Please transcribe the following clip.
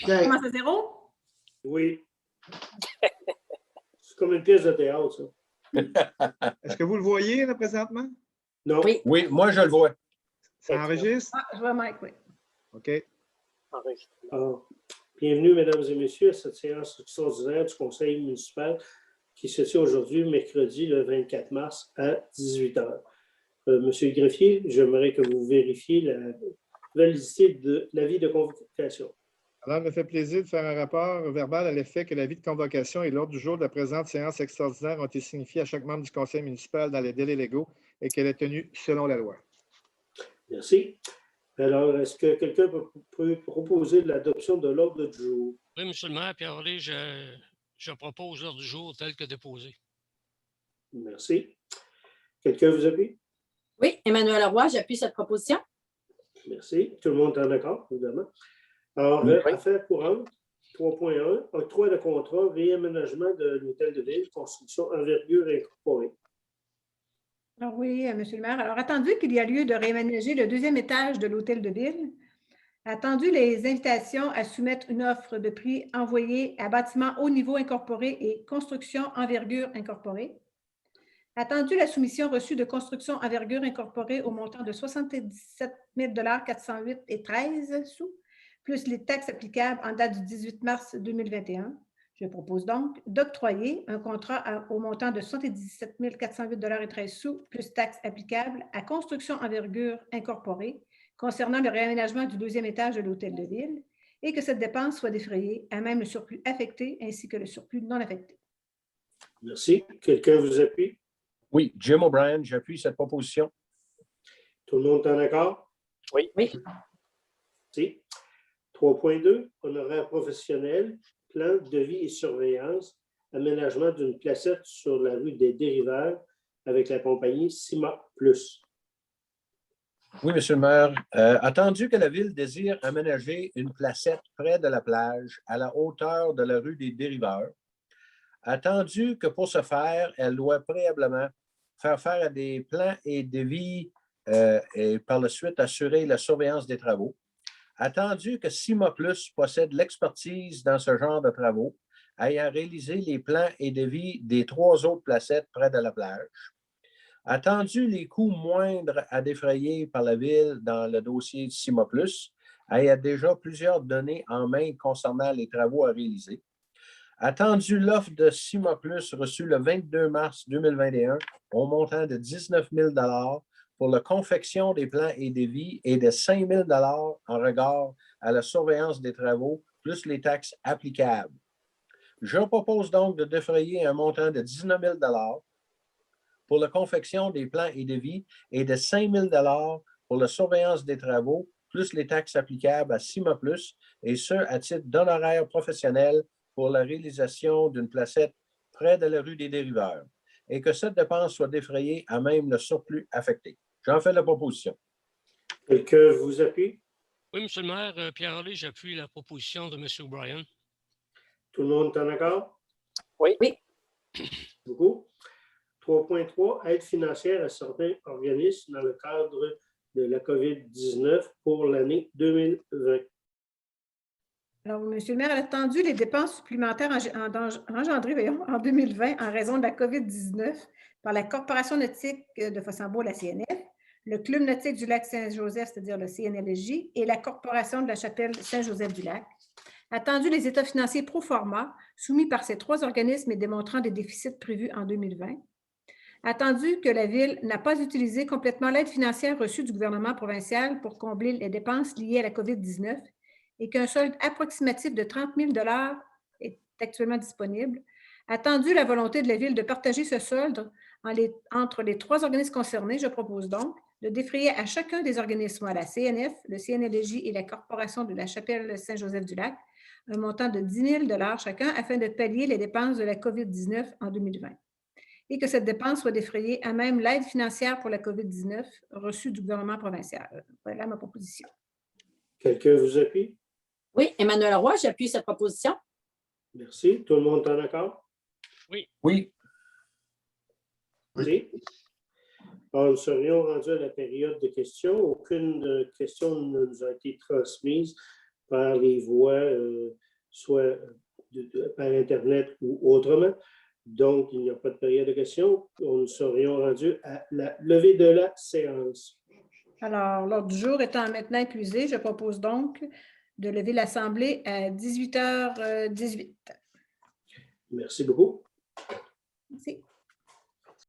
On OK. commence à zéro? Oui. C'est comme une pièce de théâtre, ça. Est-ce que vous le voyez là, présentement? Non. Oui. Oui, moi, je le vois. Ça enregistre? Ah, je vois Mike, oui. OK. Alors, bienvenue, mesdames et messieurs, à cette séance extraordinaire du Conseil municipal qui se tient aujourd'hui, mercredi, le 24 mars, à 18h. Monsieur le greffier, j'aimerais que vous vérifiez la validité de l'avis de convocation. Alors, il me fait plaisir de faire un rapport verbal à l'effet que l'avis de convocation et l'ordre du jour de la présente séance extraordinaire ont été signifiés à chaque membre du conseil municipal dans les délais légaux et qu'elle est tenue selon la loi. Merci. Alors, est-ce que quelqu'un peut proposer l'adoption de l'ordre du jour? Oui, monsieur le maire, Pierre-Olé, je propose l'ordre du jour tel que déposé. Merci. Quelqu'un vous appuie? Oui, Emmanuel Leroy, j'appuie cette proposition. Merci. Tout le monde est d'accord, évidemment. Alors, Oui. affaires courantes, 3.1, octroi de contrat, réaménagement de l'hôtel de ville, construction envergure incorporée. Alors oui, monsieur le maire. Alors, attendu qu'il y a lieu de réaménager le deuxième étage de l'hôtel de ville, attendu les invitations à soumettre une offre de prix envoyée à bâtiment haut niveau incorporé et construction envergure incorporée, attendu la soumission reçue de construction envergure incorporée au montant de 77 408,13 sous, plus les taxes applicables en date du 18 mars 2021. Je propose donc d'octroyer un contrat au montant de 77 408,13 sous, plus taxes applicables à Construction Envergure Incorporée concernant le réaménagement du deuxième étage de l'hôtel de ville et que cette dépense soit défrayée à même le surplus affecté ainsi que le surplus non affecté. Merci. Quelqu'un vous appuie? Oui, Jim O'Brien, j'appuie cette proposition. Tout le monde est en accord? Oui. Merci. 3.2, honoraires professionnels, plan, devis et surveillance, aménagement d'une placette sur la rue des Dérivaires avec la compagnie CIMA Plus. Oui, monsieur le maire. Attendu que la ville désire aménager une placette près de la plage à la hauteur de la rue des Dériveurs, attendu que pour ce faire, elle doit préalablement faire faire à des plans et devis et par la suite assurer la surveillance des travaux, attendu que CIMA Plus possède l'expertise dans ce genre de travaux, ayant réalisé les plans et devis des 3 autres placettes près de la plage, attendu les coûts moindres à défrayer par la ville dans le dossier de CIMA Plus, ayant déjà plusieurs données en main concernant les travaux à réaliser, attendu l'offre de CIMA Plus reçue le 22 mars 2021 au montant de 19 000 pour la confection des plans et devis et de 5 000 en regard à la surveillance des travaux, plus les taxes applicables. Je propose donc de défrayer un montant de 19 000 pour la confection des plans et devis et de 5 000 pour la surveillance des travaux, plus les taxes applicables à CIMA Plus, et ce, à titre d'honoraires professionnels pour la réalisation d'une placette près de la rue des Dériveurs, et que cette dépense soit défrayée à même le surplus affecté. J'en fais la proposition. Quelqu'un vous appuie? Oui, monsieur le maire, Pierre-Olé, j'appuie la proposition de M. O'Brien. Tout le monde est en accord? Oui. Beaucoup. 3.3, aide financière à certains organismes dans le cadre de la COVID-19 pour l'année 2020. Alors, monsieur le maire, attendu les dépenses supplémentaires engendrées en 2020 en raison de la COVID-19 par la Corporation nautique de Fossambeau, la CNF, le Club nautique du lac Saint-Joseph, c'est-à-dire le CNLJ, et la Corporation de la Chapelle Saint-Joseph-du-Lac. Attendu les états financiers pro forma soumis par ces 3 organismes et démontrant des déficits prévus en 2020. Attendu que la Ville n'a pas utilisé complètement l'aide financière reçue du gouvernement provincial pour combler les dépenses liées à la COVID-19 et qu'un solde approximatif de 30 000 est actuellement disponible. Attendu la volonté de la Ville de partager ce solde entre les 3 organismes concernés, je propose donc de défrayer à chacun des organismes, à la CNF, le CNLJ et la Corporation de la Chapelle Saint-Joseph-du-Lac, un montant de 10 000 chacun afin de pallier les dépenses de la COVID-19 en 2020. Et que cette dépense soit défrayée à même l'aide financière pour la COVID-19 reçue du gouvernement provincial. Voilà ma proposition. Quelqu'un vous appuie? Oui, Emmanuel Leroy, j'appuie cette proposition. Merci. Tout le monde est en accord? Oui. Oui. Merci. Alors, nous serions rendus à la période de questions. Aucune question ne nous a été transmise par les voies, soit par Internet ou autrement. Donc, il n'y a pas de période de questions. Nous serions rendus à la levée de la séance. Alors, l'ordre du jour étant maintenant épuisé, je propose donc de lever l'Assemblée à 18h18. Merci beaucoup. Merci.